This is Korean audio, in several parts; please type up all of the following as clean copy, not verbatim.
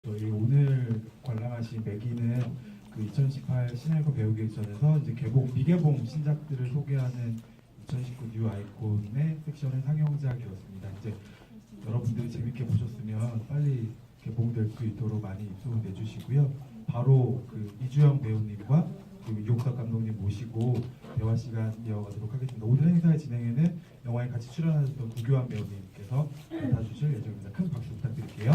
저희 오늘 관람하신 매기는 그 2018 신화일보 배우기 전에서 이제 개봉 미개봉 신작들을 소개하는 2019 뉴 아이콘의 섹션의 상영작이었습니다. 이제 여러분들이 재밌게 보셨으면 빨리 개봉될 수 있도록 많이 입소문 내주시고요. 바로 그 이주영 배우님과 그리고 이용석 감독님 모시고 대화 시간 이어가도록 하겠습니다. 오늘 행사의 진행에는 영화에 같이 출연하셨던 구교환 배우님께서 맡아주실 예정입니다. 큰 박수 부탁드릴게요.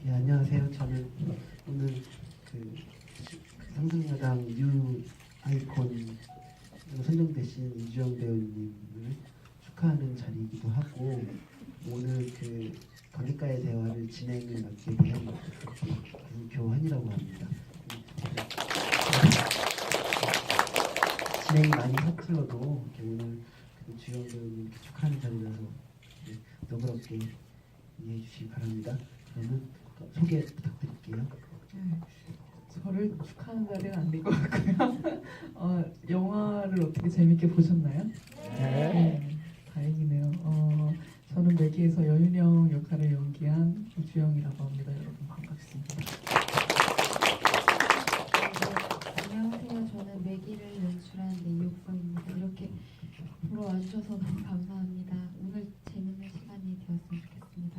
네, 안녕하세요. 저는 오늘 그 상승여당 뉴 아이콘으로 선정되신 이주영 배우님을 축하하는 자리이기도 하고, 오늘 그 관객과의 대화를 진행을 맡게 된 구교환이라고 합니다. 진행이 많이 서툴러도 오늘 그 주영 배우님 축하하는 자리라서 너그럽게 이해해 주시기 바랍니다. 그러면 소개 부탁드릴게요. 저를 축하하는 자리는 아닌 것 같고요. 영화를 어떻게 재밌게 보셨나요? 네. 다행이네요. 저는 매기에서 여윤영 역할을 연기한 이주영이라고 합니다. 여러분 반갑습니다. 안녕하세요. 저는 매기를 연출한 이옥서입니다. 이렇게 보러 와주셔서 너무 감사합니다. 오늘 재밌는 시간이 되었으면 좋겠습니다.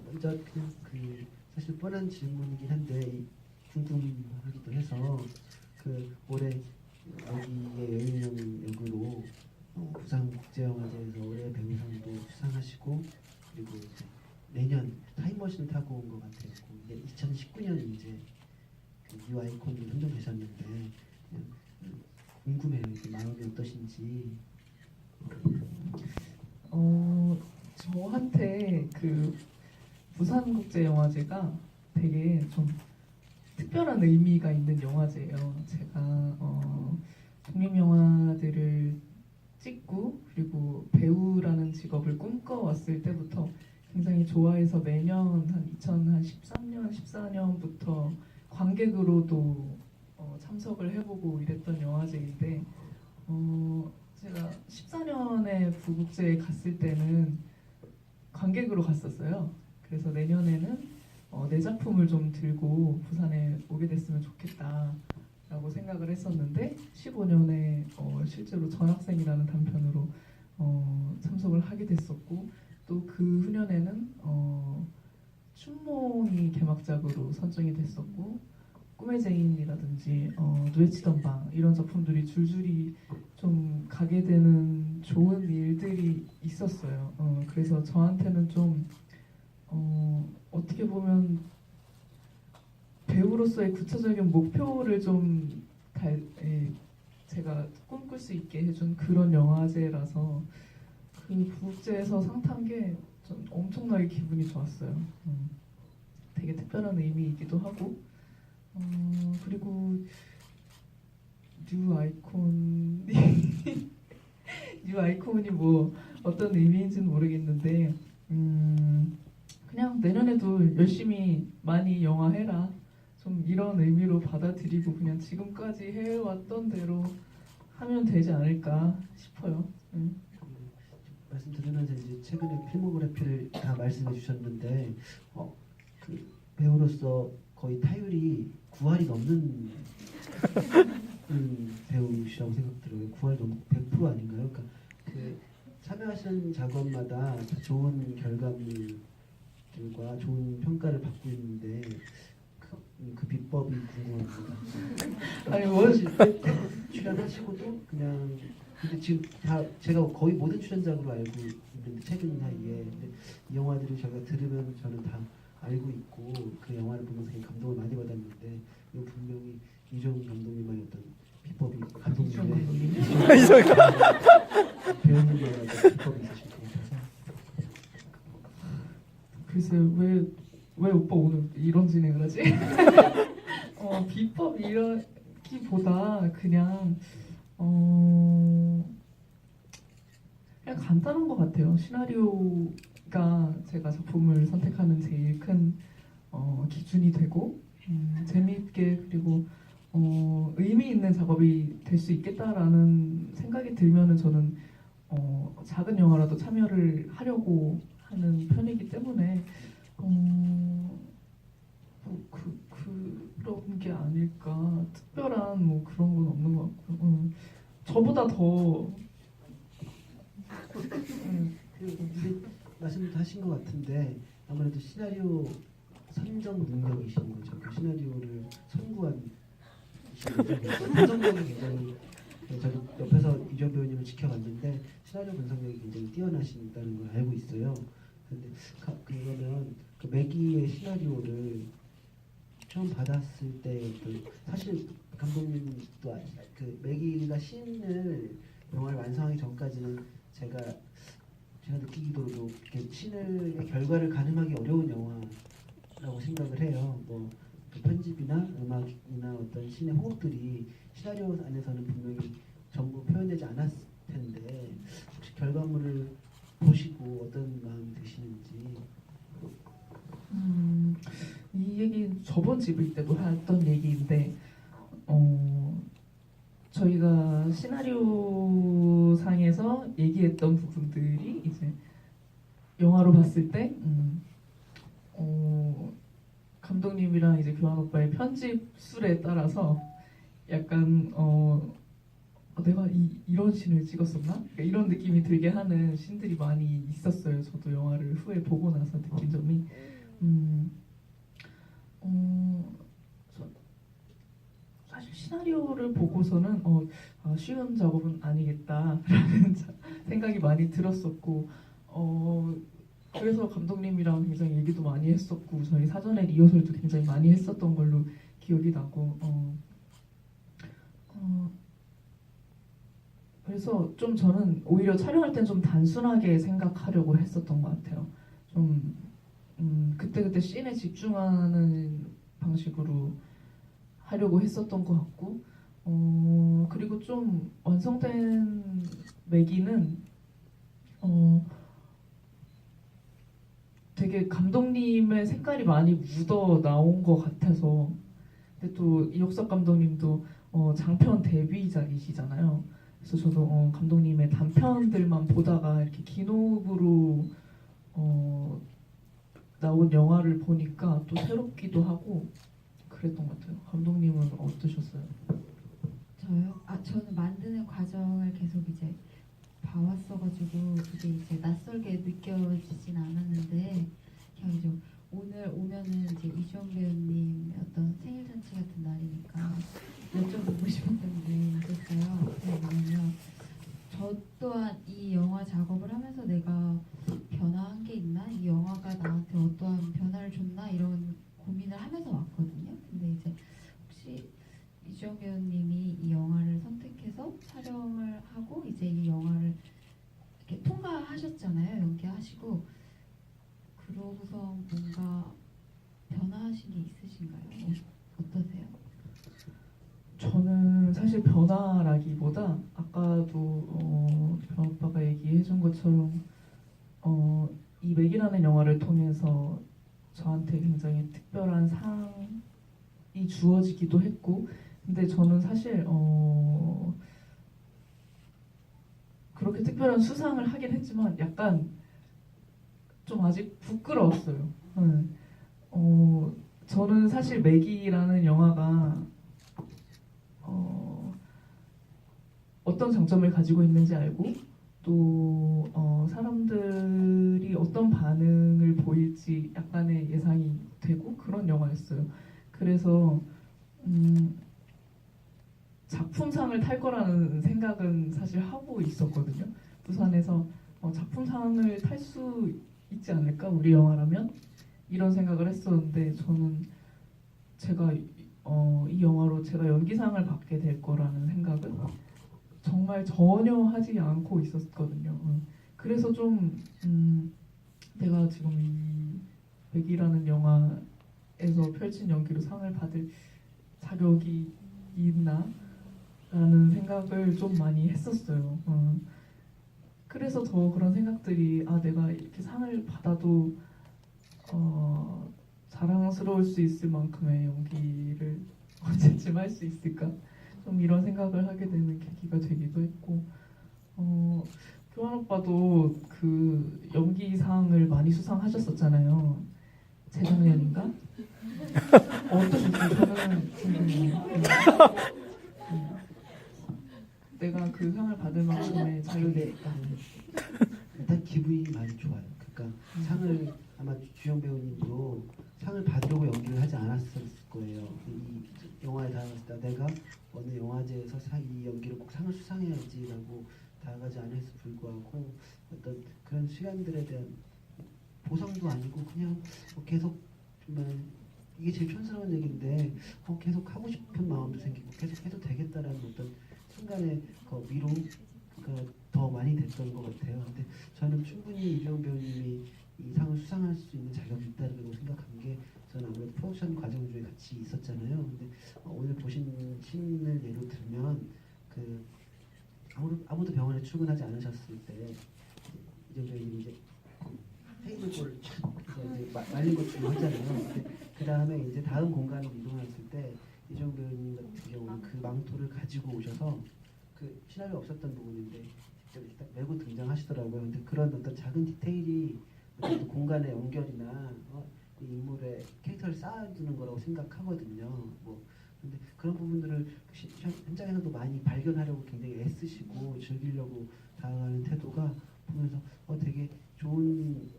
먼저 그 사실 뻔한 질문이긴 한데 궁금하기도 해서 그 올해 여기에 여인형 역으로 부산 국제영화제에서 올해 배우상도 수상하시고, 그리고 이제 내년 타임머신을 타고 온 것 같아요. 이제 2019년 이제 그 뉴 아이콘으로 선정되셨는데 궁금해요. 이렇게 마음이 어떠신지. 저한테 그 부산국제영화제가 되게 좀 특별한 의미가 있는 영화제예요. 제가 독립영화들을 찍고 그리고 배우라는 직업을 꿈꿔왔을 때부터 굉장히 좋아해서 매년 한 2013년, 14년부터 관객으로도 참석을 해보고 이랬던 영화제인데, 제가 14년에 부국제에 갔을 때는 관객으로 갔었어요. 그래서 내년에는 내 작품을 좀 들고 부산에 오게 됐으면 좋겠다라고 생각을 했었는데, 15년에 실제로 전학생이라는 단편으로 참석을 하게 됐었고, 또 그 후년에는 춘몽이 개막작으로 선정이 됐었고, 꿈의 제인이라든지 누에 치던 방 이런 작품들이 줄줄이 좀 가게 되는 좋은 일들이 있었어요. 그래서 저한테는 좀 어떻게 보면 배우로서의 구체적인 목표를 좀 제가 꿈꿀 수 있게 해준 그런 영화제라서 그 부국제에서 상 탄 게 좀 엄청나게 기분이 좋았어요. 되게 특별한 의미이기도 하고, 그리고 뉴 아이콘이 뭐 어떤 의미인지는 모르겠는데, 그냥 내년에도 열심히 많이 영화 해라, 좀 이런 의미로 받아들이고 그냥 지금까지 해왔던 대로 하면 되지 않을까 싶어요. 말씀 들으면서 이제 최근에 필모그래피를 다 말씀해 주셨는데 그 배우로서 거의 타율이 9할이 넘는 배우시라고 생각 들어요. 9할 넘 100% 아닌가요? 그러니까 그 참여하시는 작업마다 좋은 결과물들과 좋은 평가를 받고 있는데 그 비법이 궁금합니다. 아니 뭐 출연하시고도 그냥 근데 지금 다 제가 거의 모든 출연작으로 알고 있는데 최근 사이에, 근데 이 영화들을 제가 들으면 저는 다 알고 있고 그 영화를 보면서 감동을 많이 받았는데, 이거 분명히 이종 감독님만의 어떤 비법이 감독님의 배우님만의 어떤 비법이 있으실 것 같아서. 글쎄 왜 오빠 오늘 이런 진행을 하지? 비법 이라기보다 그냥 간단한 것 같아요. 시나리오가 제가 작품을 선택하는 제일 큰 기준이 되고 재미있게 그리고 의미 있는 작업이 될 수 있겠다라는 생각이 들면은 저는 작은 영화라도 참여를 하려고 하는 편이기 때문에 그런 게 아닐까. 특별한 뭐 그런 건 없는 것 같고요. 저보다 더 근데 말씀도 하신 것 같은데 아무래도 시나리오 선정 능력이신 거죠. 그 시나리오를 선구한 분석력이 굉장히 저도 옆에서 이주연 배우님을 지켜봤는데 시나리오 분석력이 굉장히 뛰어나신다는 걸 알고 있어요. 근데 그러면 그 매기의 시나리오를 처음 받았을 때 사실 감독님도 그 매기가 신을 영화를 완성하기 전까지는 제가 느끼기로도 이렇게 신의 결과를 가늠하기 어려운 영화라고 생각을 해요. 그 편집이나 음악이나 어떤 신의 호흡들이 시나리오 안에서는 분명히 전부 표현되지 않았을 텐데 혹시 결과물을 보시고 어떤 마음이 드시는지. 이 얘기는 저번 집일 때도 했던 얘기인데 저희가 시나리오 상에서 얘기했던 부분들이 이제 영화로 봤을 때 감독님이랑 이제 교환 오빠의 편집 술에 따라서 약간 내가 이런 씬을 찍었었나? 그러니까 이런 느낌이 들게 하는 씬들이 많이 있었어요. 저도 영화를 후에 보고 나서 느낀 점이 사실 시나리오를 보고서는 쉬운 작업은 아니겠다라는 생각이 많이 들었었고 그래서 감독님이랑 굉장히 얘기도 많이 했었고 저희 사전에 리허설도 굉장히 많이 했었던 걸로 기억이 나고 그래서 좀 저는 오히려 촬영할 땐 좀 단순하게 생각하려고 했었던 것 같아요. 좀 그때그때 씬에 집중하는 방식으로 하려고 했었던 것 같고 그리고 좀 완성된 매기는 되게 감독님의 색깔이 많이 묻어 나온 것 같아서 근데 또 이옥석 감독님도 장편 데뷔작이시잖아요. 그래서 저도 감독님의 단편들만 보다가 이렇게 기노브로 나온 영화를 보니까 또 새롭기도 하고 그랬던 것 같아요. 감독님은 어떠셨어요? 저요? 저는 만드는 과정을 계속 이제 봐왔어가지고 그게 이제 낯설게 느껴지진 않았는데 그냥 이제 오늘 오면은 이제 이주연 배우님 어떤 생일 잔치 같은 날이니까 여쭤보고 싶었던 게 있었어요. 그게 뭐냐면 저 또한 이 영화 작업을 하면서 내가 변화한 게 있나? 이 영화가 나한테 어떠한 변화를 줬나? 이런 고민을 하면서 왔거든요. 근데 이제 혹시 이주연 배우님이 이 영화를 선택해서 촬영을 하고 이제 이 영화를 이렇게 통과하셨잖아요. 연기하시고 그러고서 뭔가 변화하신 게 있으신가요? 어떠세요? 저는 사실 변화라기보다 아까도 변 오빠가 얘기해준 것처럼 이 맥이라는 영화를 통해서 저한테 굉장히 특별한 상이 주어지기도 했고 근데 저는 사실 그렇게 특별한 수상을 하긴 했지만 약간 좀 아직 부끄러웠어요. 저는 사실 맥이라는 영화가 어떤 장점을 가지고 있는지 알고 또 사람들이 어떤 반응을 보일지 약간의 예상이 되고 그런 영화였어요. 그래서 작품상을 탈 거라는 생각은 사실 하고 있었거든요. 부산에서 작품상을 탈 수 있지 않을까 우리 영화라면 이런 생각을 했었는데 저는 제가 이 영화로 제가 연기상을 받게 될 거라는 생각은 정말 전혀 하지 않고 있었거든요. 그래서 좀 내가 지금 이 백이라는 영화에서 펼친 연기로 상을 받을 자격이 있나? 라는 생각을 좀 많이 했었어요. 그래서 더 그런 생각들이 내가 이렇게 상을 받아도 자랑스러울 수 있을 만큼의 연기를 언제쯤 할 수 있을까? 좀 이런 생각을 하게 되는 계기가 되기도 했고 교환 오빠도 그 연기상을 많이 수상하셨었잖아요. 재작년인가? 어떠셨어요? 저는 궁금해요. 내가 그 상을 받을 만큼의 자격이 있다. 일단 기분이 많이 좋아요. 그러니까 상을 아마 주영 배우님도 상을 받으려고 연기를 하지 않았을 거예요. 이 영화에 다가갔을 때 내가 어느 영화제에서 이 연기를 꼭 상을 수상해야지라고 다가가지 않았을 불구하고 어떤 그런 시간들에 대한 보상도 아니고 그냥 계속 정말 이게 제일 촌스러운 얘기인데 계속 하고 싶은 마음도 생기고 계속 해도 되겠다라는 어떤 순간의 그 위로가 더 많이 됐던 것 같아요. 근데 저는 충분히 이주영 배우님이 이 상을 수상할 수 있는 자격이 있다고 생각한 게 저는 아무래도 프로덕션 과정 중에 같이 있었잖아요. 근데 오늘 보신 씬을 예로 들면 그 아무도 병원에 출근하지 않으셨을 때 이주영 배우님이 이제 테이블볼을 촥 이제 말린 것처럼 하잖아요. 그 다음에 이제 다음 공간으로 이동했을 때 이주영 배우님 같은 경우는 그 망토를 가지고 오셔서 그 시나리오 없었던 부분인데 이렇게 딱 메고 등장하시더라고요. 근데 그런 어떤 작은 디테일이 어떤 공간의 연결이나 이 인물의 캐릭터를 쌓아주는 거라고 생각하거든요. 근데 그런 부분들을 현장에서도 많이 발견하려고 굉장히 애쓰시고 즐기려고 다가가는 태도가 보면서 되게 좋은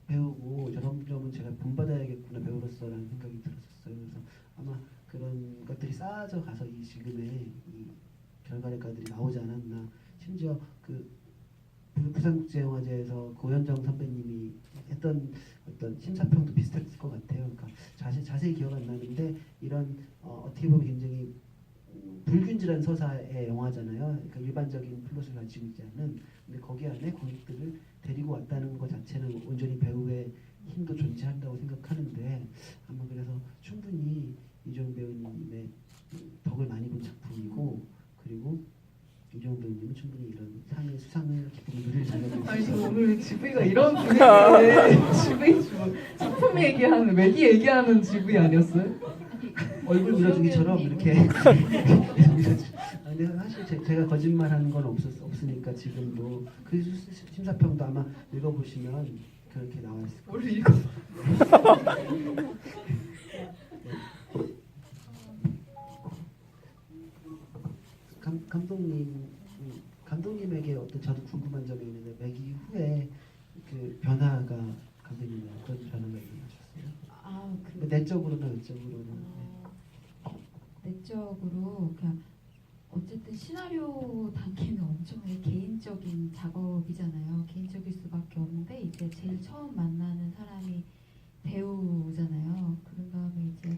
배우고 저런 점은 제가 본받아야겠구나 배우로서라는 생각이 들었었어요. 그래서 아마 그런 것들이 쌓아져 가서 이 지금의 이 결과물들이 나오지 않았나. 심지어 그 부산국제영화제에서 고현정 선배님이 했던 어떤 심사평도 비슷했을 것 같아요. 그러니까 자세히 기억 안 나는데 이런 어떻게 보면 굉장히 불균질한 서사의 영화잖아요. 그러니까 일반적인 플롯을 가지고 있지 않은. 근데 거기 안에 관객들을 데리고 왔다는 것 자체는 온전히 배우의 힘도 존재한다고 생각하는데 아마 그래서 충분히 이주영 배우님의 덕을 많이 본 작품이고 그리고 이주영 배우님은 충분히 이런 상의 수상을 기쁨을 누릴 자격이 아니 저 있으시고 오늘 GV가 이런 분위기인데 GV 작품 얘기하는 외기 얘기하는 GV 아니었어요? 얼굴 밀어주기처럼 이렇게 근데 사실 제가 거짓말하는 건 없으니까 지금도 그 심사평도 아마 읽어보시면 그렇게 나와 있을 거예요. 뭘 읽어? 감독님에게 어떤 저도 궁금한 점이 있는데 매기 후에 그 변화가 감독님은 어떤 변화가 일어나셨어요? 내적으로나 외적으로나. 내적으로 그냥 어쨌든 시나리오 단계는 엄청나게 개인적인 작업이잖아요. 개인적일 수밖에 없는데 이제 제일 처음 만나는 사람이 배우잖아요. 그런 다음에 이제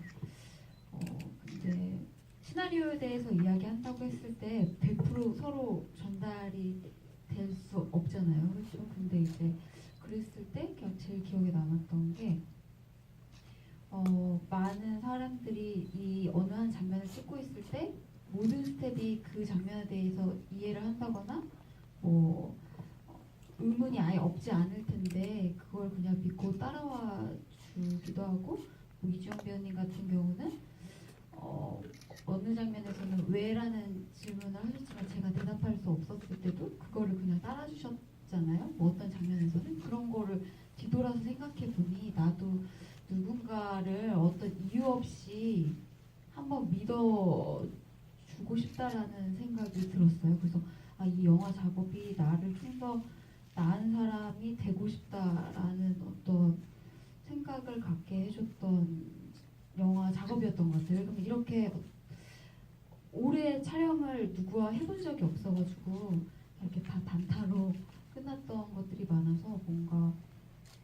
시나리오에 대해서 이야기한다고 했을 때 100% 서로 전달이 될 수 없잖아요. 그렇죠? 근데 이제 그랬을 때 그냥 제일 기억에 남았던 게 많은 사람들이 이 어느 한 장면을 찍고 있을 때 모든 스텝이 그 장면에 대해서 이해를 한다거나 의문이 아예 없지 않을 텐데 그걸 그냥 믿고 따라와 주기도 하고 이주영 배우님 같은 경우는 어느 장면에서는 왜라는 질문을 하셨지만 제가 대답할 수 없었을 때도 그거를 그냥 따라주셨잖아요. 어떤 장면에서는 그런 거를 뒤돌아서 생각해 보니 나도 누군가를 어떤 이유 없이 한번 믿어주고 싶다라는 생각이 들었어요. 그래서 이 영화 작업이 나를 좀 더 나은 사람이 되고 싶다라는 어떤 생각을 갖게 해줬던 영화 작업이었던 것 같아요. 그럼 이렇게 오래 촬영을 누구와 해본 적이 없어가지고 이렇게 다 단타로 끝났던 것들이 많아서 뭔가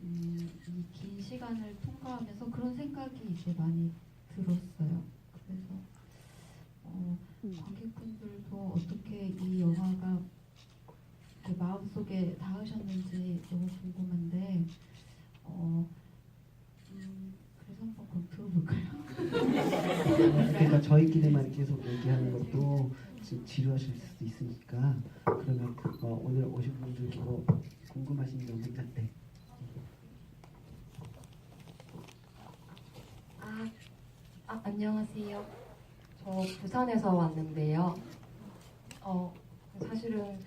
이 긴 시간을 통과하면서 그런 생각이 이제 많이 들었어요. 그래서 관객분들도 어떻게 이 영화가 마음속에 닿으셨는지 너무 궁금한데 그래서 한번 그럼 들어볼까요? 그러니까 저희끼리만 계속 얘기하는 것도 지루하실 수도 있으니까 그러면 오늘 오신 분들도 안녕하세요. 저 부산에서 왔는데요. 사실은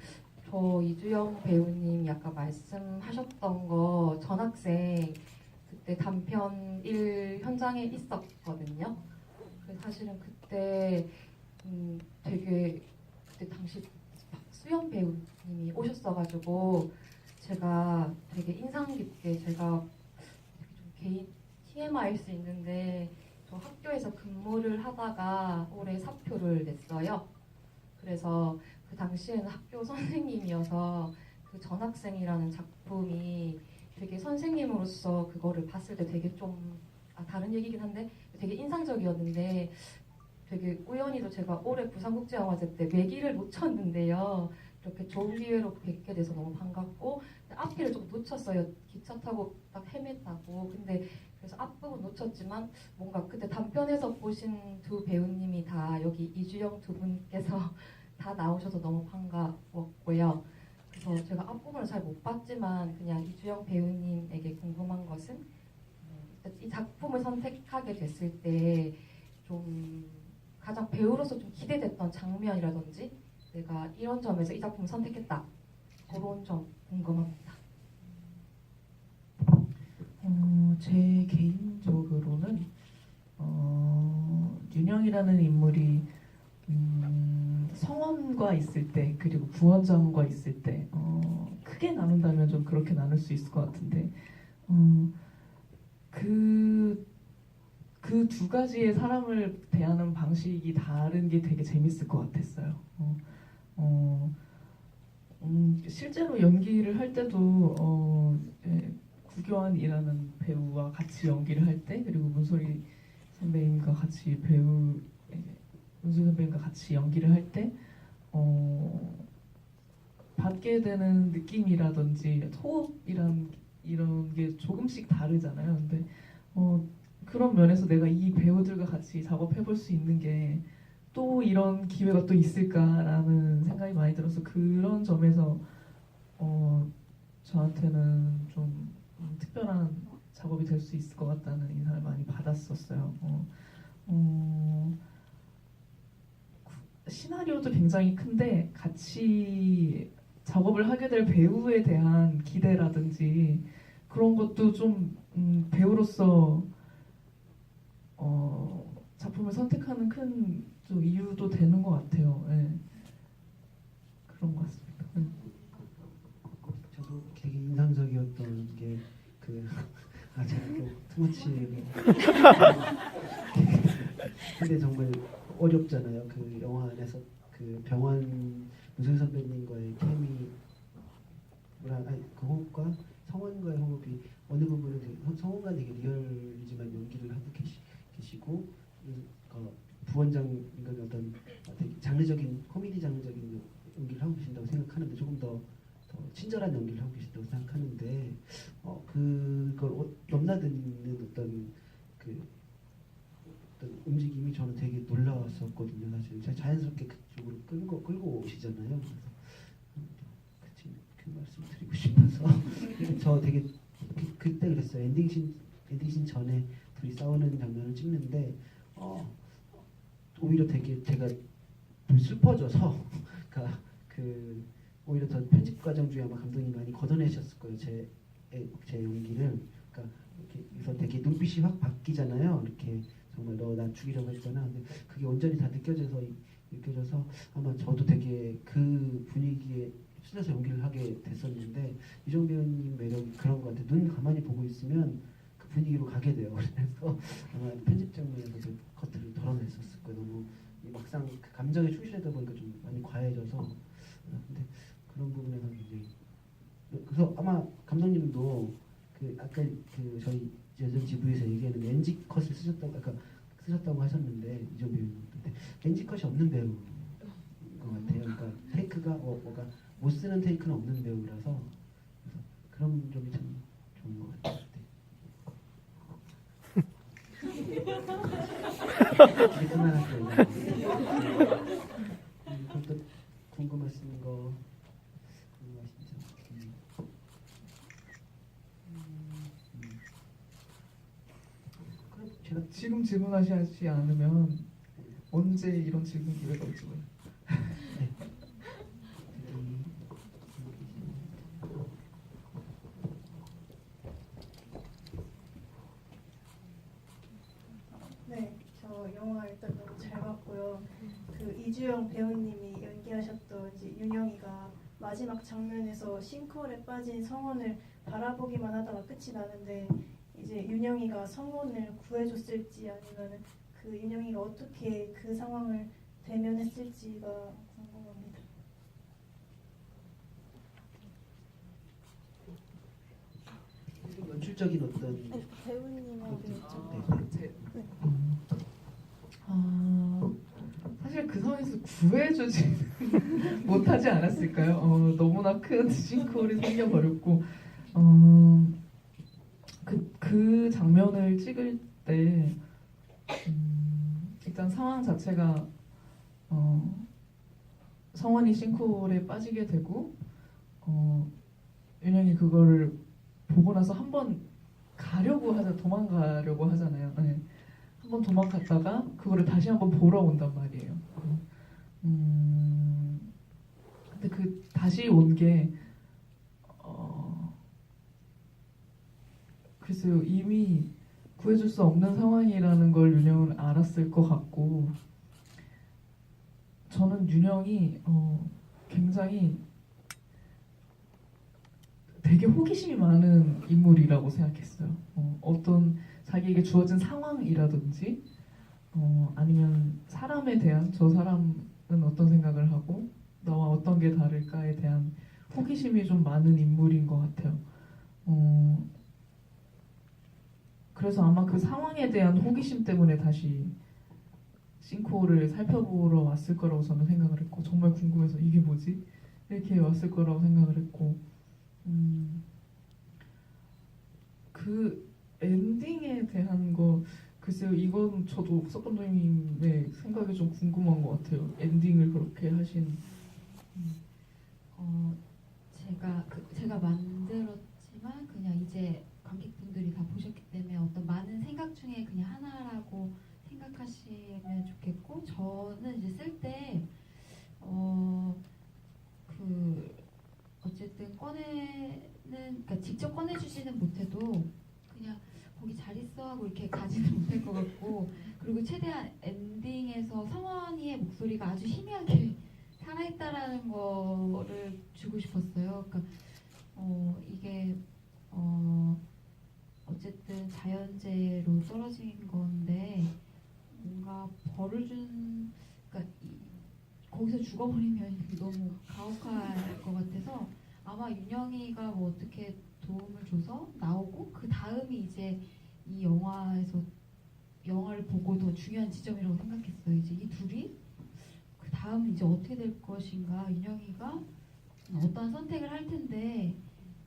저 이주영 배우님 아까 말씀하셨던 거 전학생 그때 단편 일 현장에 있었거든요. 사실은 그때 되게 그때 당시 박수영 배우님이 오셨어가지고 제가 되게 인상 깊게 제가 되게 좀 개인 TMI일 수 있는데 저 학교에서 근무를 하다가 올해 사표를 냈어요. 그래서 그 당시에는 학교 선생님이어서 그 전학생이라는 작품이 되게 선생님으로서 그거를 봤을 때 되게 좀 다른 얘기긴 한데 되게 인상적이었는데 되게 우연히도 제가 올해 부산국제영화제 때 매기를 놓쳤는데요. 이렇게 좋은 기회로 뵙게 돼서 너무 반갑고 앞길을 좀 놓쳤어요. 기차 타고 딱 헤맸다고. 근데 그래서 앞부분 놓쳤지만 뭔가 그때 단편에서 보신 두 배우님이 다 여기 이주영 두 분께서 다 나오셔서 너무 반가웠고요. 그래서 제가 앞부분을 잘 못 봤지만 그냥 이주영 배우님에게 궁금한 것은 이 작품을 선택하게 됐을 때 좀 가장 배우로서 좀 기대됐던 장면이라든지 내가 이런 점에서 이 작품을 선택했다 그런 점 궁금합니다. 제 개인적으로는 윤영이라는 인물이 성원과 있을 때 그리고 부원장과 있을 때 크게 나눈다면 좀 그렇게 나눌 수 있을 것 같은데 그 두 가지의 사람을 대하는 방식이 다른 게 되게 재밌을 것 같았어요. 실제로 연기를 할 때도 구교환이라는 배우와 같이 연기를 할 때 그리고 문소리 선배님과 같이 문소리 선배님과 같이 연기를 할 때 받게 되는 느낌이라든지 호흡이란 이런 게 조금씩 다르잖아요. 근데 그런 면에서 내가 이 배우들과 같이 작업해 볼 수 있는 게 또 이런 기회가 또 있을까라는 생각이 많이 들어서 그런 점에서 저한테는 좀 특별한 작업이 될 수 있을 것 같다는 인상을 많이 받았었어요. 시나리오도 굉장히 큰데 같이 작업을 하게 될 배우에 대한 기대라든지 그런 것도 좀 배우로서 작품을 선택하는 큰 좀 이유도 되는 것 같아요. 네. 그런 것 같습니다. 저도 되게 인상적이었던 게 제가 또 투머치 근데 정말 어렵잖아요. 그 영화 안에서 그 병원 문소희 선배님과의 케미 그 호흡과 성원과의 호흡이 어느 부분은 되게, 성원과 되게 리얼이지만 연기를 하고 계시고 부원장인가 어떤 되게 장르적인 코미디 장르적인 연기를 하고 계신다고 생각하는데 조금 더 친절한 연기를 하고 계신다고 생각하는데 그걸 넘나드는 어떤 움직임이 저는 되게 놀라웠었거든요. 사실 제가 자연스럽게 그쪽으로 끌고 오시잖아요. 그래서 그 말씀 드리고 싶어서 저 되게 그때 그랬어요. 엔딩신 전에 둘이 싸우는 장면을 찍는데 오히려 되게 제가 좀 슬퍼져서 그러니까 오히려 더 편집 과정 중에 아마 감독님이 많이 걷어내셨을 거예요. 제 연기를. 그러니까 그래서 되게 눈빛이 확 바뀌잖아요. 이렇게 정말 너 나 죽이려고 했잖아. 근데 그게 온전히 다 느껴져서 아마 저도 되게 그 분위기에 휩쓸려서 연기를 하게 됐었는데 이정 배우님 매력이 그런 것 같아요. 눈 가만히 보고 있으면 그 분위기로 가게 돼요. 그래서 아마 편집 장면에서 그 겉을 덜어냈었을 거예요. 너무 막상 그 감정에 충실하다 보니까 좀 많이 과해져서 근데 그런 부분에서 굉장히 그래서 아마 감독님도 아까 저희 예전 GV에서 얘기하는 NG 컷을 쓰셨다고 하셨는데 이정 배우님 근데 NG 컷이 없는 배우인 것 같아요. 그러니까 테이크가 뭐가 못 쓰는 테이크는 없는 배우라서 그래서 그런 점이 참 좋은 것 같아요. 이제 그만할게요. 또 궁금하신 거 궁금하시죠? 그럼 제가 지금 질문하시지 않으면 언제 이런 질문 기회가 올지 몰라요. 네, 저 영화 일단 너무 잘 봤고요. 그 이주영 배우님이 연기하셨던 이제 윤영이가 마지막 장면에서 싱크홀에 빠진 성원을 바라보기만 하다가 끝이 나는데 이제 윤영이가 성원을 구해줬을지 아니면 그 윤영이가 어떻게 그 상황을 대면했을지가 궁금합니다. 연출적인 어떤 배우님한테 네. 사실 그 상황에서 구해주지 못하지 않았을까요? 너무나 큰 싱크홀이 생겨버렸고 그 장면을 찍을 때 일단 상황 자체가 성원이 싱크홀에 빠지게 되고 윤영이 그거를 보고 나서 한번 도망가려고 하잖아요. 네. 한번 도망갔다가 그거를 다시 한번 보러 온단 말이에요. 근데 그 다시 온 게 글쎄요, 이미 구해줄 수 없는 상황이라는 걸 윤영은 알았을 것 같고, 저는 윤영이 굉장히 되게 호기심이 많은 인물이라고 생각했어요. 어떤 자기에게 주어진 상황이라든지 아니면 사람에 대한 저 사람은 어떤 생각을 하고 나와 어떤 게 다를까에 대한 호기심이 좀 많은 인물인 것 같아요. 그래서 아마 그 상황에 대한 호기심 때문에 다시 싱크홀을 살펴보러 왔을 거라고 저는 생각을 했고, 정말 궁금해서 이게 뭐지? 이렇게 왔을 거라고 생각을 했고, 그 엔딩에 대한 거 글쎄요, 이건 저도 석 감독님의 생각이 좀 궁금한 것 같아요. 엔딩을 그렇게 하신. 제가 만들었지만 그냥 이제 관객분들이 다 보셨기 때문에 어떤 많은 생각 중에 그냥 하나라고 생각하시면 좋겠고, 저는 이제 쓸 때 어쨌든 그러니까 직접 꺼내주지는 못해도 그냥 거기 잘 있어 하고 이렇게 가지는 못할 것 같고, 그리고 최대한 엔딩에서 성원이의 목소리가 아주 희미하게 살아있다라는 거를 주고 싶었어요. 그러니까 이게 어쨌든 자연재해로 떨어진 건데 뭔가 벌을 그러니까 거기서 죽어버리면 너무 가혹할 것 같아서 아마 윤영이가 뭐 어떻게 도움을 줘서 나오고 그 다음이 이제 이 영화를 보고 더 중요한 지점이라고 생각했어요. 이제 이 둘이 그 다음 이제 어떻게 될 것인가, 윤영이가 어떠한 선택을 할 텐데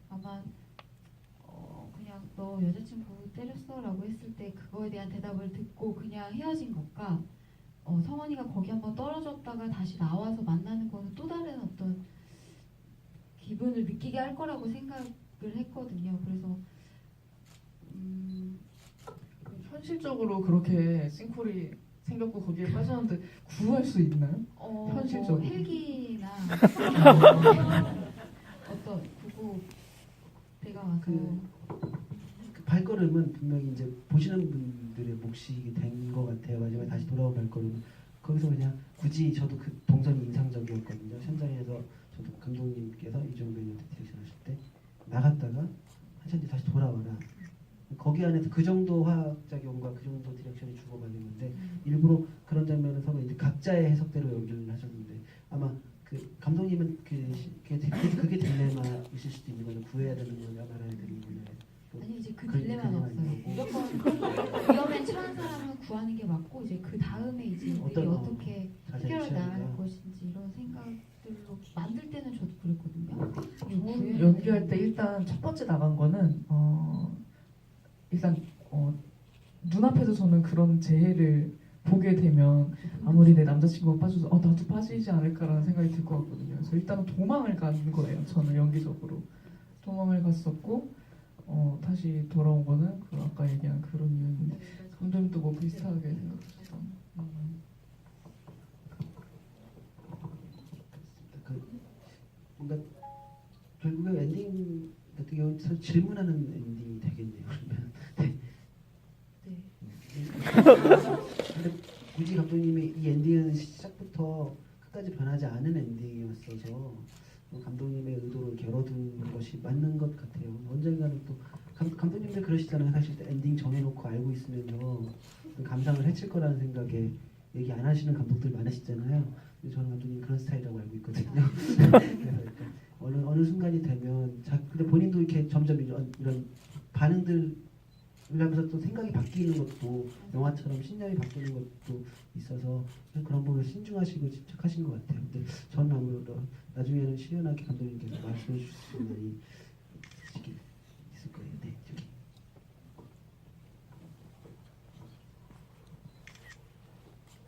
아마 그냥 너 여자친구 때렸어라고 했을 때 그거에 대한 대답을 듣고 그냥 헤어진 것과 성원이가 거기 한번 떨어졌다가 다시 나와서 만나는 거는 또 다른 어떤 기분을 느끼게 할 거라고 생각을 했거든요. 그래서 현실적으로 그렇게 싱크홀이 생겼고 거기에 빠졌는데 구할 수 있나요? 현실적으로. 뭐 헬기나 어떤 구급대가 와서 그 발걸음은 분명히 이제 보시는 분들의 몫이 된 것 같아요. 마지막에 다시 돌아온 발걸음. 거기서 그냥 굳이 저도 그 동선이 인상적이었거든요. 현장에서 저도 감독님께서 이주영 배우님한테 디렉션 하실 때 나갔다가 한참 뒤 다시 돌아와라. 거기 안에서 그 정도 화학작용과 그 정도 디렉션이 주고받는 건데 일부러 그런 장면은 서로 이제 각자의 해석대로 연기를 하셨는데 아마 그 감독님은 그게 딜레마이실 수도 있는 거죠. 구해야 되는 거냐 말아야 되는 거냐. 아니 이제 그 딜레마는 없어요. 무조건 위험에 처한 사람은 구하는 게 맞고 이제 그 다음에 이제 우리가 어떻게 해결을 나갈 것인지 이런 생각들로 만들 때는 저도 그랬거든요. 저는 연기할 때 일단 첫 번째 나간 거는 일단 눈앞에서 저는 그런 재해를 보게 되면 아무리 내 남자친구가 빠져도 나도 빠지지 않을까라는 생각이 들 것 같거든요. 그래서 일단은 도망을 간 거예요. 저는 연기적으로 도망을 갔었고 다시 돌아온 거는 그 아까 얘기한 그런 이유인데 감독님도 뭐 비슷하게 생각하셨던. 그 뭔가 결국에 엔딩 같은 경우는 서로 질문하는 엔딩이 되겠네요. 그러면 근데 굳이 감독님이 이 엔딩은 시작부터 끝까지 변하지 않은 엔딩이었어서 감독님의 의도를 열어둔 것이 맞는 것 같아요. 언젠가는 또 감독님들 그러시잖아요. 사실 엔딩 정해놓고 알고 있으면서 감상을 해칠 거라는 생각에 얘기 안 하시는 감독들 많으시잖아요. 근데 저는 감독님 그런 스타일이라고 알고 있거든요. 그래서 일단 어느 순간이 되면 근데 본인도 이렇게 점점 이런 반응들 하면서 또 생각이 바뀌는 것도 영화처럼 신념이 바뀌는 것도 있어서 그런 부분을 신중하시고 집착하신 것 같아요. 근데 저는 아무래도 나중에는 시원하게 감독님께서 말씀해 주실 수 있는 일이 있을 거예요. 네, 저기.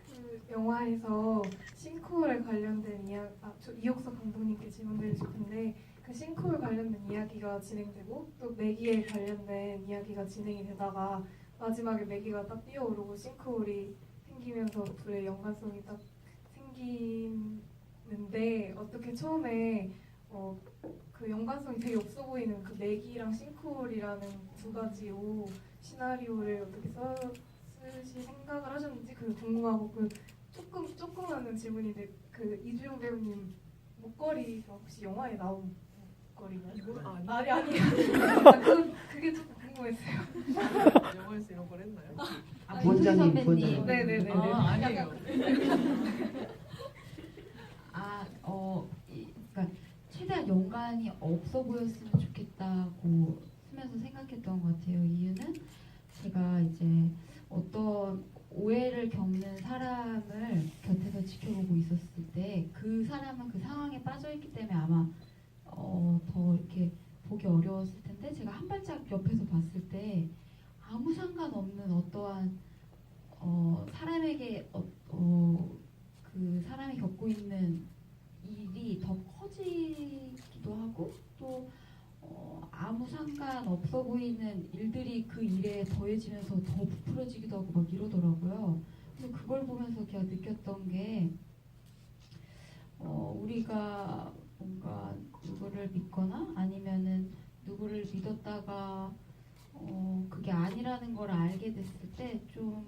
그 영화에서 싱크홀에 관련된 이야기, 저 이혁석 감독님께 질문드리고 싶은데 그 싱크홀 관련된 이야기가 진행되고 또 매기에 관련된 이야기가 진행이 되다가 마지막에 매기가 딱 뛰어오르고 싱크홀이 생기면서 둘의 연관성이 딱 생기는데 어떻게 처음에 그 연관성이 되게 없어 보이는 그 매기랑 싱크홀이라는 두 가지 시나리오를 어떻게 쓰실 생각을 하셨는지 그게 궁금하고 그 조그마한 질문인데 그 이주영 배우님 목걸이가 혹시 영화에 나온 목걸이나요? 아니 그게 조금 궁금했어요. 영화에서 이런 걸 했나요? 부원장님, 선배님. 부원장님. 네네네. 아니에요. 그러니까 최대한 연관이 없어 보였으면 좋겠다고 쓰면서 생각했던 것 같아요. 이유는 제가 이제 어떤 오해를 겪는 사람을 곁에서 지켜보고 있었을 때 그 사람은 그 상황에 빠져있기 때문에 아마 더 이렇게 보기 어려웠을 텐데 제가 한 발짝 옆에서 봤을 때 아무 상관없는 어떠한 사람에게 그 사람이 겪고 있는 일이 더 커지기도 하고 또 아무 상관없어 보이는 일들이 그 일에 더해지면서 더 부풀어지기도 하고 막 이러더라고요. 그래서 그걸 보면서 제가 느꼈던 게 우리가 뭔가 누구를 믿거나 아니면은 누구를 믿었다가 그게 아니라는 걸 알게 됐을 때 좀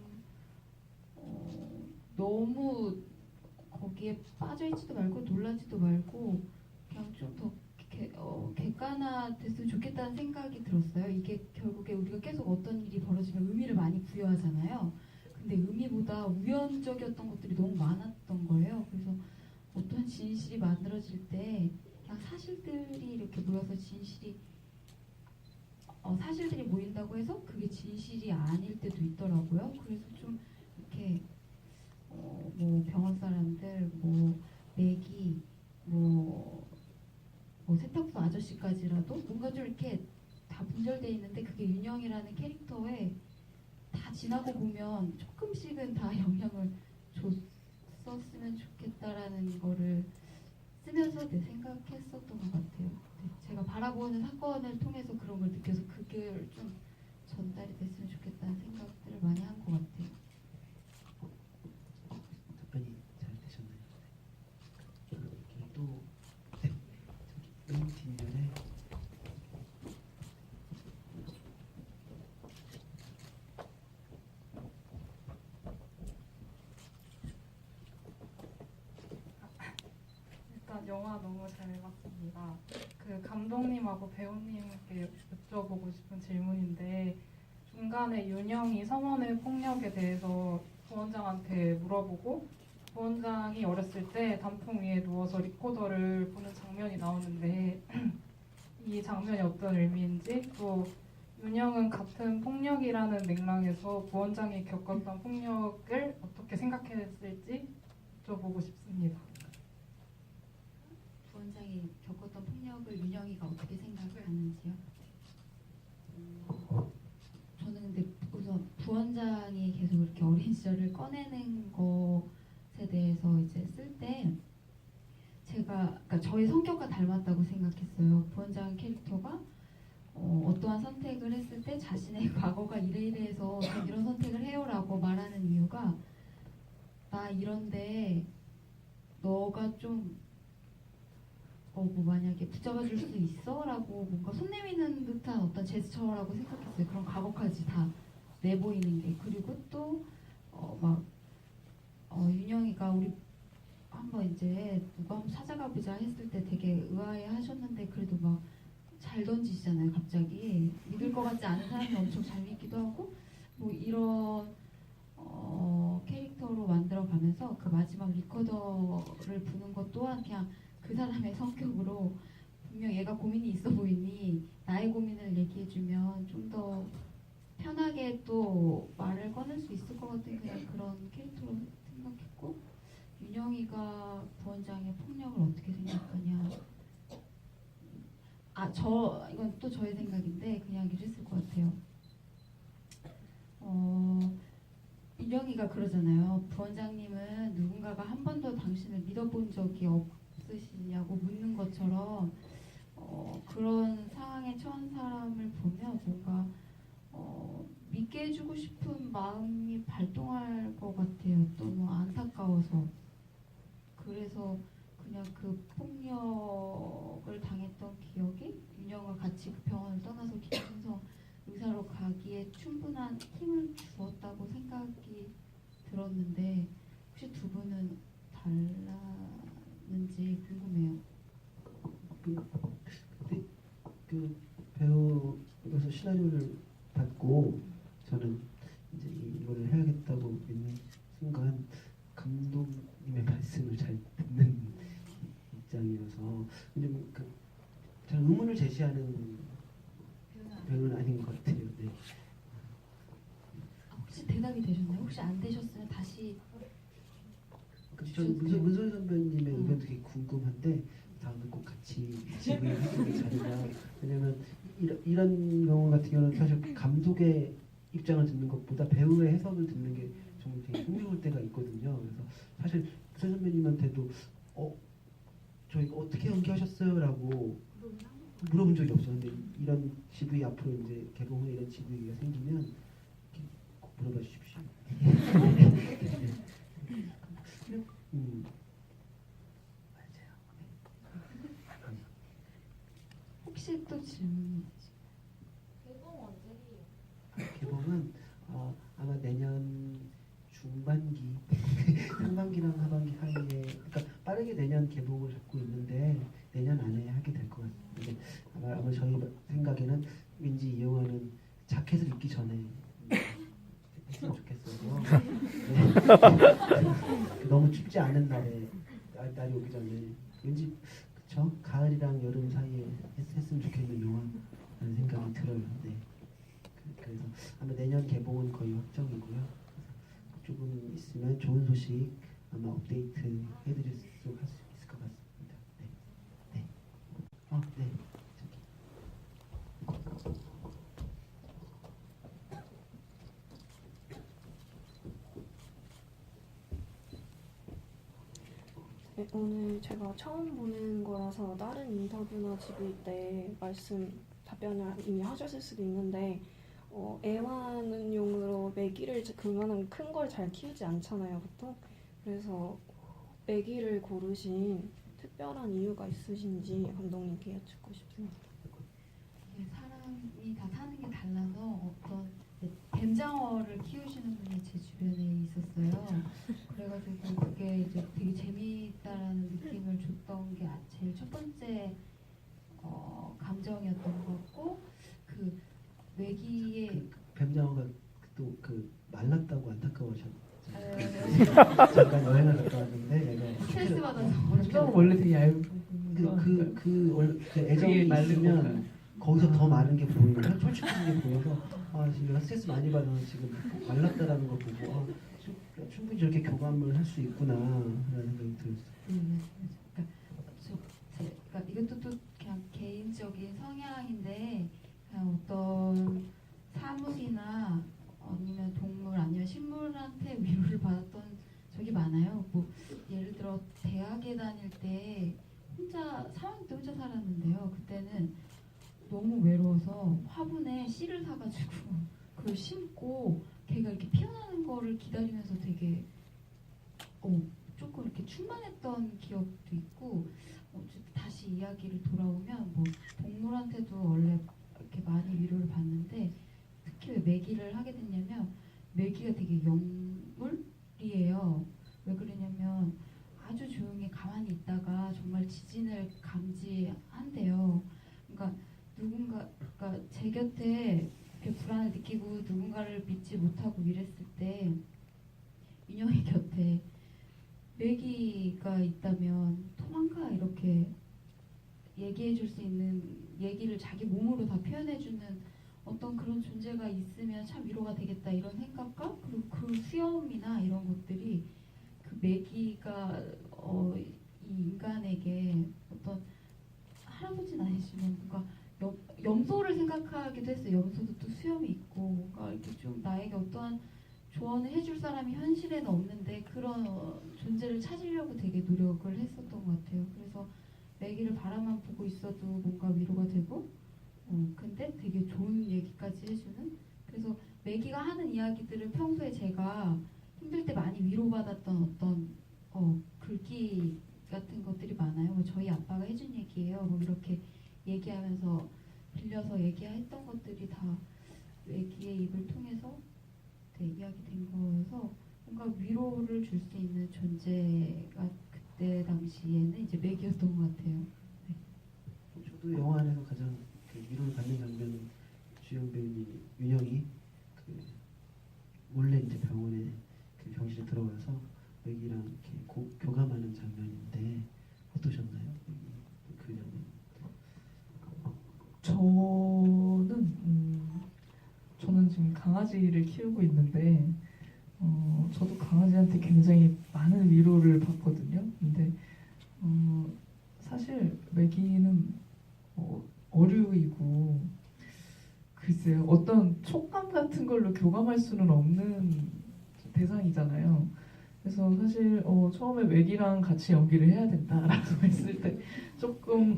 너무 거기에 빠져있지도 말고 놀라지도 말고 그냥 좀 더 객관화됐으면 좋겠다는 생각이 들었어요. 이게 결국에 우리가 계속 어떤 일이 벌어지면 의미를 많이 부여하잖아요. 근데 의미보다 우연적이었던 것들이 너무 많았던 거예요. 그래서 어떤 진실이 만들어질 때 그냥 사실들이 이렇게 모여서 사실들이 모인다고 해서 그게 진실이 아닐 때도 있더라고요. 그래서 좀 이렇게 뭐 병원 사람들, 뭐 매기, 뭐 세탁소 아저씨까지라도 뭔가 좀 이렇게 다 분절돼 있는데 그게 윤영이라는 캐릭터에 다 지나고 보면 조금씩은 다 영향을 줬었으면 좋겠다라는 거를 쓰면서 생각했었던 것 같아요. 네, 제가 바라보는 사건을 통해서 그런 걸 느껴서 그게 좀 전달이 됐으면 좋겠다는 생각들을 많이 한 것 같아요. 답변이 잘 되셨나요? 이렇게 또 네, 저기 맨 뒷면에 일단 영화 너무 잘 봤습니다. 그 감독님하고 배우님께 여쭤보고 싶은 질문인데 중간에 윤영이 서원의 폭력에 대해서 부원장한테 물어보고 부원장이 어렸을 때 단풍 위에 누워서 리코더를 보는 장면이 나오는데 이 장면이 어떤 의미인지 또 윤영은 같은 폭력이라는 맥락에서 부원장이 겪었던 폭력을 어떻게 생각했을지 여쭤보고 싶습니다. 부원장이 겪었던 폭력을 윤영이가 어떻게 생각하는지요? 저는 근데 우선 부원장이 계속 이렇게 어린 시절을 꺼내는 것에 대해서 이제 쓸 때 그러니까 저의 성격과 닮았다고 생각했어요. 부원장 캐릭터가 어떠한 선택을 했을 때 자신의 과거가 이래이래해서 전 이런 선택을 해요라고 말하는 이유가 나 이런데 너가 좀 뭐 만약에 붙잡아 줄 수 있어? 라고 뭔가 손 내미는 듯한 어떤 제스처라고 생각했어요. 그런 과거까지 다 내보이는 게. 그리고 또 윤영이가 우리 한번 이제 누가 한번 찾아가 보자 했을 때 되게 의아해 하셨는데 그래도 막 잘 던지시잖아요. 갑자기 믿을 것 같지 않은 사람이 엄청 잘 믿기도 하고 뭐 이런 캐릭터로 만들어가면서 그 마지막 리코더를 부는 것 또한 그냥 그 사람의 성격으로 분명 얘가 고민이 있어 보이니 나의 고민을 얘기해주면 좀 더 편하게 또 말을 꺼낼 수 있을 것 같은 그냥 그런 캐릭터로 생각했고 윤영이가 부원장의 폭력을 어떻게 생각하냐 이건 또 저의 생각인데 그냥 이랬을 것 같아요. 윤영이가 그러잖아요. 부원장님은 누군가가 한 번도 당신을 믿어본 적이 없으시냐고 묻는 것처럼 그런 상황에 처한 사람을 보면 뭔가 믿게 해주고 싶은 마음이 발동할 것 같아요. 너무 안타까워서. 그래서 그냥 그 폭력을 당했던 기억이 윤영과 같이 그 병원을 떠나서 김준성 의사로 가기에 충분한 힘을 주었다고 생각이 들었는데 혹시 두 분은 달랐는지 궁금해요. 그 배우에서 시나리오를 받고 저는 이제 이거를 해야겠다고 믿는 순간 감독님의 말씀을 잘 듣는 입장이어서 왜냐면 잘 의문을 제시하는 배우는 아닌 것 같아요. 네. 혹시 대답이 되셨나요? 혹시 안 되셨으면 다시 저는 문소희 선배님의 의견도 되게 궁금한데 다음에 꼭 같이 질문해주는 게 잘이냐. 왜냐면 이런 경우 같은 경우는 사실 감독의 입장을 듣는 것보다 배우의 해석을 듣는 게 정말 되게 흥미로울 때가 있거든요. 그래서 사실 문소희 선배님한테도 저희가 어떻게 연기하셨어요? 라고 물어본 적이 없어요. 근데 이런 GV 앞으로 이제 개봉 후에 이런 GV가 생기면 꼭 물어봐 주십시오. 혹시 또 질문 개봉은 아마 내년 중반기 상반기랑 하반기 사이에 그러니까 빠르게 내년 개봉을 잡고 있는데 내년 안에 하게 될 것 같습니다. 아마 저희 생각에는 왠지 이 영화는 자켓을 입기 전에 했으면 좋겠어요. 네. 너무 춥지 않은 날이 오기 전에 왠지 그쵸? 가을이랑 여름 사이에 했으면 좋겠는 영화라는 생각이 들어요. 네. 그래서 아마 내년 개봉은 거의 확정이고요. 조금 있으면 좋은 소식 아마 업데이트 해드릴 수 있을 것 같습니다. 네. 네. 네. 네, 오늘 제가 처음 보는 거라서 다른 인터뷰나 GV 때 답변을 이미 하셨을 수도 있는데 애완용으로 메기를 그만한 큰 걸 잘 키우지 않잖아요, 보통. 그래서 메기를 고르신 특별한 이유가 있으신지 감독님께 여쭙고 싶습니다. 사람이 다 사는 게 달라서 어떤 뱀장어를 키우시는 분이 제 주변에 있었어요. 그래가지고 그게 이제 되게 재미있다라는 느낌을 줬던 게 제일 첫 번째 감정이었던 것 같고 그 메기의 뱀장어가 또 말랐다고 안타까워하셨잖아요. 네. 잠깐 여행을 갔다 왔는데 내가 스트레스 받아서 뱀장어 원래 되게 얇은 원래 애정이 있으면 거기서 더 많은 게 보이면 솔직한 게 보여서 지금 내가 스트레스 많이 받아서 지금 말랐다라는 걸 보고 충분히 저렇게 교감을 할 수 있구나라는 생각이 들었어요. 그러니까 이것도 또 그냥 개인적인 성향인데 그냥 어떤 사물이나 아니면 동물 아니면 식물한테 위로를 받았던 적이 많아요. 뭐 예를 들어 대학에 다닐 때 3학년 때 혼자 살았는데요. 그때는 너무 외로워서 화분에 씨를 사가지고 그걸 심고 걔가 이렇게 피어나는 거를 기다리면서 되게 조금 이렇게 충만했던 기억도 있고 다시 이야기를 돌아오면 뭐 동물한테도 원래 이렇게 많이 위로를 받는데 특히 왜 메기를 하게 됐냐면 메기가 되게 영물이에요. 왜 그러냐면 아주 조용히 가만히 있다가 정말 지진을 감지한대요. 그러니까 누군가가 제 곁에 이렇게 불안을 느끼고 누군가를 믿지 못하고 이랬을 때 윤영이 곁에 메기가 있다면 도망가 이렇게 얘기해 줄 수 있는 얘기를 자기 몸으로 다 표현해 주는 어떤 그런 존재가 있으면 참 위로가 되겠다 이런 생각과 그리고 그 수염이나 이런 것들이 그 메기가 이 인간에게 어떤 할아버지는 아니지만 뭔가 염소를 생각하기도 했어요. 염소도 또 수염이 있고 뭔가 이렇게 좀 나에게 어떠한 조언을 해줄 사람이 현실에는 없는데 그런 존재를 찾으려고 되게 노력을 했었던 것 같아요. 그래서 메기를 바라만 보고 있어도 뭔가 위로가 되고 근데 되게 좋은 얘기까지 해주는 그래서 메기가 하는 이야기들을 평소에 제가 힘들 때 많이 위로받았던 어떤 글귀 같은 것들이 많아요. 뭐 저희 아빠가 해준 얘기예요. 뭐 이렇게 얘기하면서 빌려서 얘기했던 것들이 다 메기의 입을 통해서 이야기된 거여서 뭔가 위로를 줄 수 있는 존재가 그때 당시에는 이제 메기였던 것 같아요. 네. 저도 영화 안에서 가장 그 위로를 받는 장면은 주연 배우님 윤영이 그 몰래 이제 병원에 그 병실에 들어가서 메기랑 이렇게 교감하는 장면인데 어떠셨나요? 그 장면. 저는 지금 강아지를 키우고 있는데 저도 강아지한테 굉장히 많은 위로를 받거든요. 근데 사실 메기는 어류이고 글쎄요 어떤 촉감 같은 걸로 교감할 수는 없는 대상이잖아요. 그래서 사실 처음에 메기랑 같이 연기를 해야 된다라고 했을 때 조금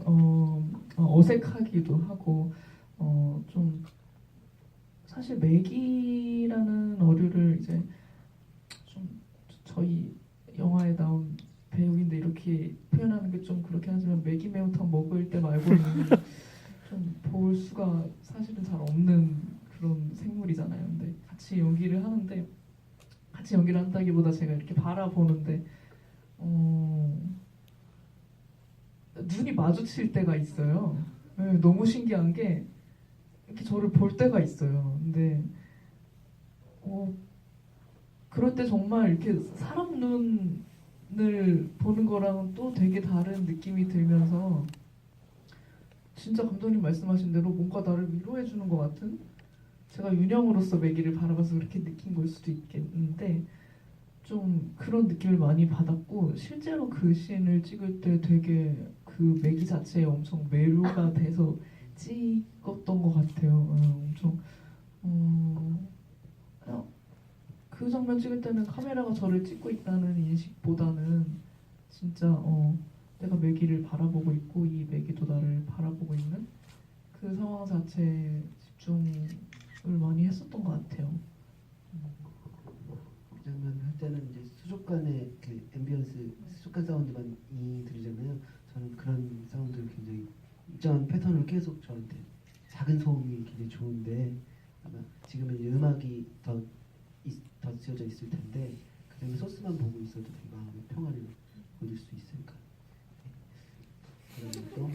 어색하기도 하고 좀 사실 메기라는 어류를 이제 좀 저희 영화에 나온 배우인데 이렇게 표현하는 게 좀 그렇긴 하지만 메기 매운탕 먹을 때 말고는 좀 볼 수가 사실은 잘 없는 그런 생물이잖아요. 근데 같이 연기를 하는데 같이 연기를 한다기보다 제가 이렇게 바라보는데 눈이 마주칠 때가 있어요. 네, 너무 신기한 게 이렇게 저를 볼 때가 있어요. 근데 그럴 때 정말 이렇게 사람 눈을 보는 거랑은 또 되게 다른 느낌이 들면서 진짜 감독님 말씀하신 대로 뭔가 나를 위로해 주는 것 같은 제가 윤영으로서 메기를 바라봐서 그렇게 느낀 걸 수도 있겠는데 좀 그런 느낌을 많이 받았고 실제로 그 씬을 찍을 때 되게 그 메기 자체에 엄청 매료가 돼서 찍었던 것 같아요. 엄청 그냥 그 장면 찍을 때는 카메라가 저를 찍고 있다는 인식보다는 진짜 내가 메기를 바라보고 있고 이 메기도 나를 바라보고 있는 그 상황 자체에 집중을 많이 했었던 것 같아요. 그 장면 할 때는 이제 수족관의 그 앰비언스 수족관 사운드만 들리잖아요. 저는 그런 사운드를 굉장히 일정한 패턴을 계속 저한테 작은 소음이 굉장히 좋은데 아마 지금은 이 음악이 더 쓰여져 있을 텐데 그다음에 소스만 보고 있어도 되게 마음의 평화를 얻을 수 있을까. 그러면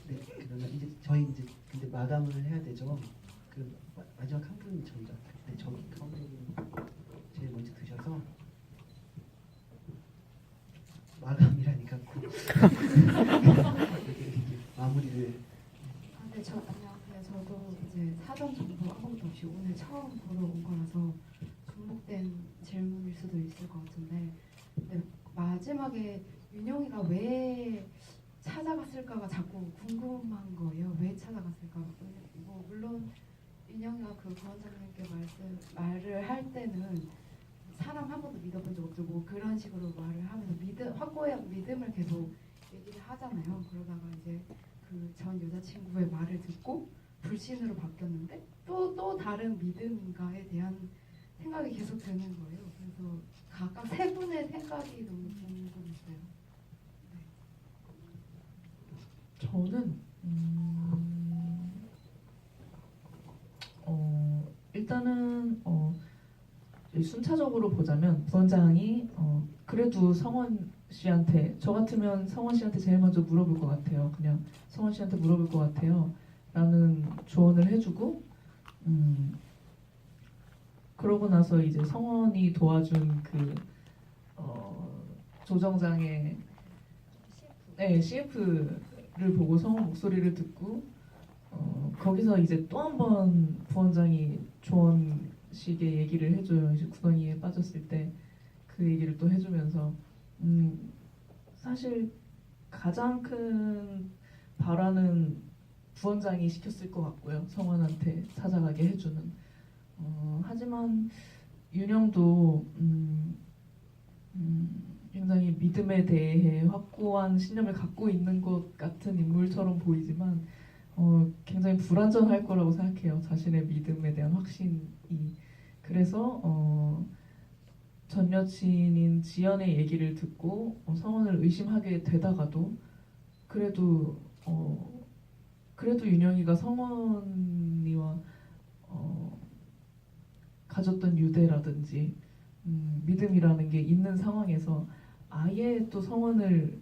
네, 그러면 이제 저희 이제 근데 마감을 해야 되죠. 그 마지막 한 분이 저희가 저기 감독님 제일 먼저 드셔서 마감이라니까 마무리를. 네, 안녕하세요. 저도 이제 사전 정보 아무것도 없이 오늘 처음 보러 온 거라서 중복된 질문일 수도 있을 것 같은데 근데 마지막에 윤영이가 왜 찾아갔을까가 자꾸 궁금한 거예요. 왜 찾아갔을까? 뭐 물론 윤영이가 그 부원장님께 말을 할 때는 사람 한 번도 믿어본 적 없고 뭐 그런 식으로 말을 하면서 확고한 믿음을 계속 얘기를 하잖아요. 그러다가 이제 그 전 여자친구의 말을 듣고 불신으로 바뀌었는데 또 다른 믿음인가에 대한 생각이 계속 드는 거예요. 그래서 각각 세 분의 생각이 너무 궁금했어요. 저는 일단은 순차적으로 보자면 부원장이 그래도 성원 씨한테, 저 같으면 성원 씨한테 제일 먼저 물어볼 것 같아요. 그냥 성원 씨한테 물어볼 것 같아요. 라는 조언을 해주고 그러고 나서 이제 성원이 도와준 그 조정장의 CF를 보고 성원 목소리를 듣고 거기서 이제 또 한 번 부원장이 조언식의 얘기를 해줘요. 이제 구덩이에 빠졌을 때 그 얘기를 또 해주면서 사실 가장 큰 발화는 부원장이 시켰을 것 같고요. 성원한테 찾아가게 해주는. 하지만 윤영도 굉장히 믿음에 대해 확고한 신념을 갖고 있는 것 같은 인물처럼 보이지만 굉장히 불완전할 거라고 생각해요. 자신의 믿음에 대한 확신이. 그래서 전 여친인 지연의 얘기를 듣고 성원을 의심하게 되다가도 그래도 윤영이가 성원이와 가졌던 유대라든지 믿음이라는 게 있는 상황에서 아예 또 성원을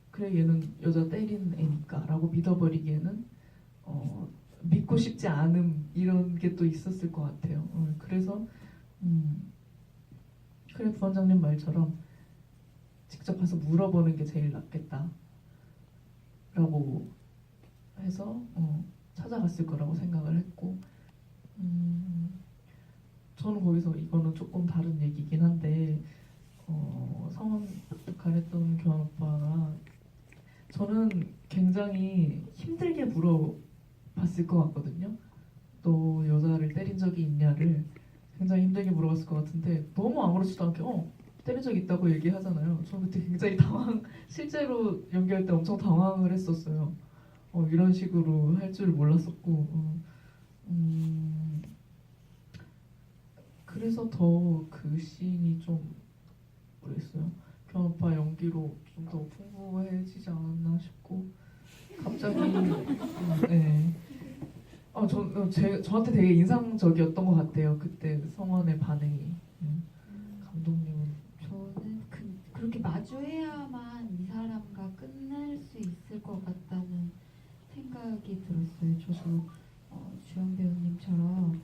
그래 얘는 여자 때린 애니까 라고 믿어버리기에는 믿고 싶지 않음 이런 게 또 있었을 것 같아요. 그래서 그래 부원장님 말처럼 직접 가서 물어보는 게 제일 낫겠다 라고 해서 찾아갔을 거라고 생각을 했고 저는 거기서 이거는 조금 다른 얘기긴 한데 성원 가랬던 교환 오빠가 저는 굉장히 힘들게 물어봤을 것 같거든요. 너 여자를 때린 적이 있냐를 굉장히 힘들게 물어봤을 것 같은데 너무 아무렇지도 않게 때린 적 있다고 얘기하잖아요. 저는 그때 굉장히 실제로 연기할 때 엄청 당황을 했었어요. 이런 식으로 할 줄 몰랐었고 그래서 더 그 씬이 좀 모르겠어요. 교환 오빠 연기로 좀 더 풍부해지지 않았나 싶고 갑자기 네. 저한테 되게 인상적이었던 것 같아요. 그때 성원의 반응이. 감독님은 저는 그렇게 마주해야만 이 사람과 끝날 수 있을 것 같다는 생각이 들었어요. 저도 주연 배우님처럼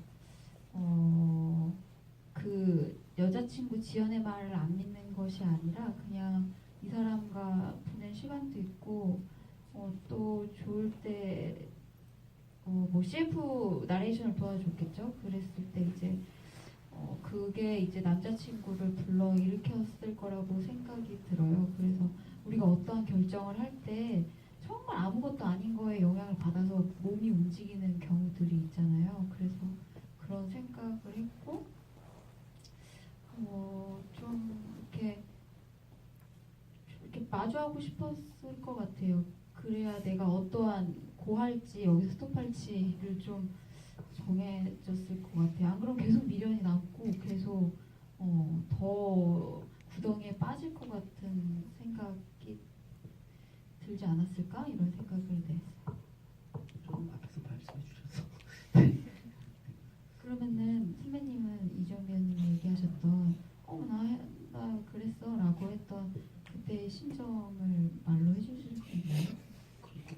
그 여자친구 지연의 말을 안 믿는 것이 아니라 그냥 이 사람과 보낸 시간도 있고 또 좋을 때 뭐 CF 나레이션을 도와줬겠죠. 그랬을 때 이제 그게 이제 남자친구를 불러 일으켰을 거라고 생각이 들어요. 그래서 우리가 어떠한 결정을 할 때 정말 아무것도 아닌 거에 영향을 받아서 몸이 움직이는 경우들이 있잖아요. 그래서 그런 생각을 했고 좀 이렇게 마주하고 싶었을 것 같아요. 그래야 내가 어떠한 고할지 여기서 스톱할지를 좀 정해졌을 것 같아요. 안 그러면 계속 미련이 남고 계속 더 구덩이에 빠질 것 같은 생각이 들지 않았을까? 이런 생각을 했어요. 좀 앞에서 말씀해 주셔서 그러면은 선배님은 이주영 배우님이 얘기하셨던 나 그랬어 라고 했던 그때의 심정을 말로 해주실 수 있나요? 그렇게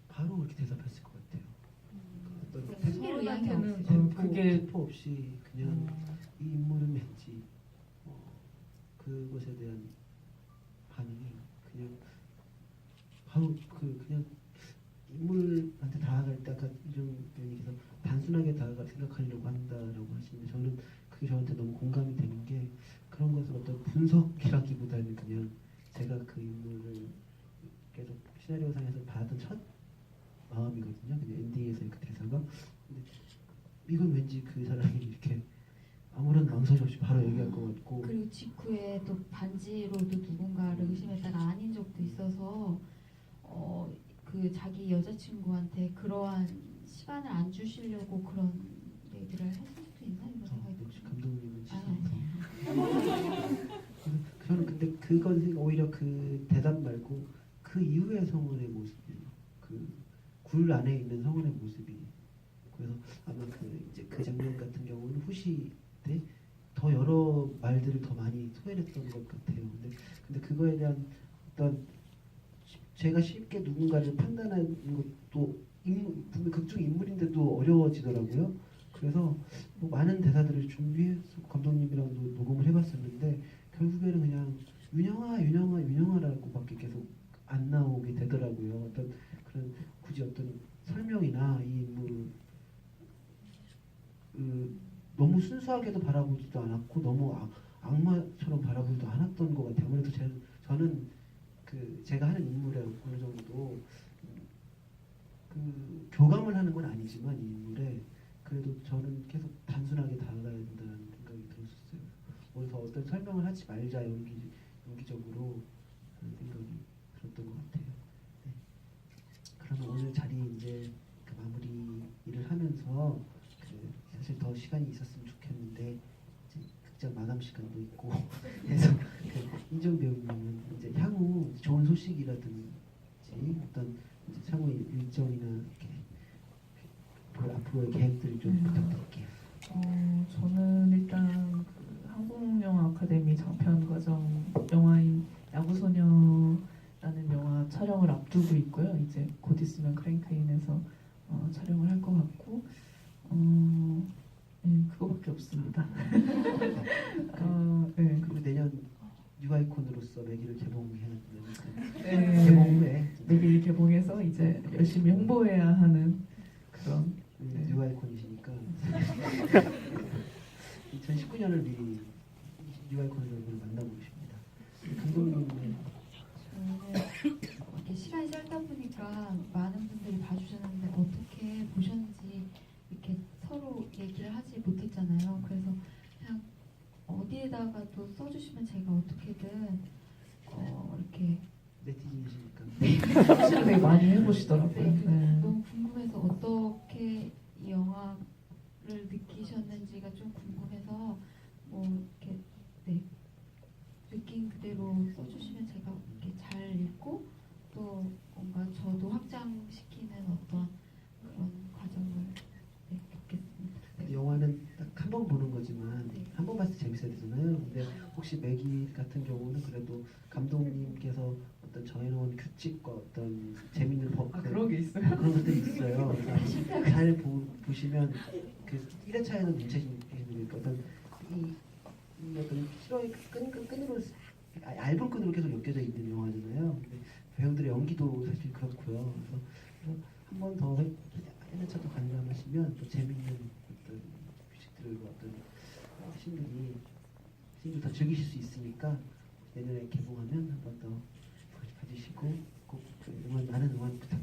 바로 그렇게 대답했을 것 같아요. 어떤 숨길 의향이 성원한테는 없으죠. 그게 세포 없이 그냥 이 인물은 왠지 그것에 대한 반응이 그냥 바로 그냥 인물한테 다가갈 때 아까 이정 배우님께서 단순하게 생각하려고 한다라고 하시는데 저는 그게 저한테 너무 공감이 되는 게 그런 것을 어떤 분석이라기보다는 그냥 제가 그 인물을 계속 시나리오상에서 받았던 첫 마음이거든요. 그냥 엔딩에서의 그 대사가 근데 이건 왠지 그 사람이 이렇게 아무런 망설임 없이 바로 얘기할 것 같고 그리고 직후에 또 반지로도 누군가를 의심했다가 아닌 적도 있어서 그 자기 여자친구한테 그러한 시간을 안 주시려고 그런 얘기를 했을 수도 있나 이런 생각이 들어요. 역시 감독님은 진짜. 아니. 저는 근데 그건 오히려 그 대답 말고 그 이후의 성원의 모습이 그 굴 안에 있는 성원의 모습이 그래서 아마 그 이제 그 장면 같은 경우는 후시 때 더 여러 말들을 더 많이 소외했던 것 같아요. 근데 그거에 대한 어떤 제가 쉽게 누군가를 판단하는 것도 분명 극중 인물인데도 어려워지더라고요. 그래서 뭐 많은 대사들을 준비해서 감독님이랑도 녹음을 해봤었는데 결국에는 그냥 윤영아라고밖에 계속 안 나오게 되더라고요. 어떤 그런 굳이 어떤 설명이나 이 인물 너무 순수하게도 바라보지도 않았고 너무 악마처럼 바라보지도 않았던 것 같아요. 아무래도 저는 그 제가 하는 인물에 어느 정도 그 교감을 하는 건 아니지만 이 인물에 그래도 저는 계속 단순하게 다가가야 된다는 생각이 들었어요. 그래서 어떤 설명을 하지 말자 연기적으로 그런 생각이 들었던 것 같아요. 네. 그러면 오늘 자리 이제 그 마무리 일을 하면서 그 사실 더 시간이 있었으면 좋겠는데 이제 극장 마감 시간도 있고 그래서 그 인정 배우님은 이제 향후 좋은 소식이라든지 어떤 이제 향후 일정이나 이렇게 그 앞으로의 계획들을 좀 부탁드릴게요. 저는 일단 그 한국영화 아카데미 장편 과정 영화인 야구소녀라는 영화 촬영을 앞두고 있고요. 이제 곧 있으면 크랭크인에서 촬영을 할 것 같고, 네, 그거밖에 없습니다. 네. 그리고 내년 유아이콘으로서 매기를 개봉해야 되니까 네. 개봉 후에 내일 개봉해서 이제 열심히 홍보해야 하는 그런. 네. 유아이콘이시니까 2019년을 미리 유아이콘 여러분을 만나보고 싶습니다. 감독님은 저는 이렇게 시간이 짧다 보니까 많은 분들이 봐주셨는데 어떻게 보셨는지 이렇게 서로 얘기를 하지 못했잖아요. 그래서 그냥 어디에다가 또 써주시면 제가 어떻게든 이렇게 네티즌이시니까 사실 되게 많이 해보시더라고요. 네, 네. 너무 궁금해서 어떻게 이 영화를 느끼셨는지가 좀 궁금해서 뭐 이렇게 네, 느낀 그대로 써주시면 제가 이렇게 잘 읽고 또 뭔가 저도 확장시키는 어떤 그런 과정을 네, 겪겠습니다. 영화는 딱 한 번 보는 거지만 네. 한 번 봤을 때 재밌어야 되잖아요. 근데 혹시 매기 같은 경우는 그래도 감독님께서 어떤 정해놓은 규칙과 어떤 재밌는 법 그런 게 있어요? 그런 것들이 있어요. 그래서 잘 보시면 그 1회차에는 눈치채시는 어떤 이 어떤 실화의 끈으로 얇은 끈으로 계속 엮여져 있는 영화잖아요. 근데 배우들의 연기도 사실 그렇고요. 그래서 한 번 더 1회차도 관람하시면 또 재밌는 어떤 규칙들과 어떤 신들이 더 즐기실 수 있으니까 내년에 개봉하면 한 번 더 봐주시고 꼭 그 많은 응원 부탁드립니다.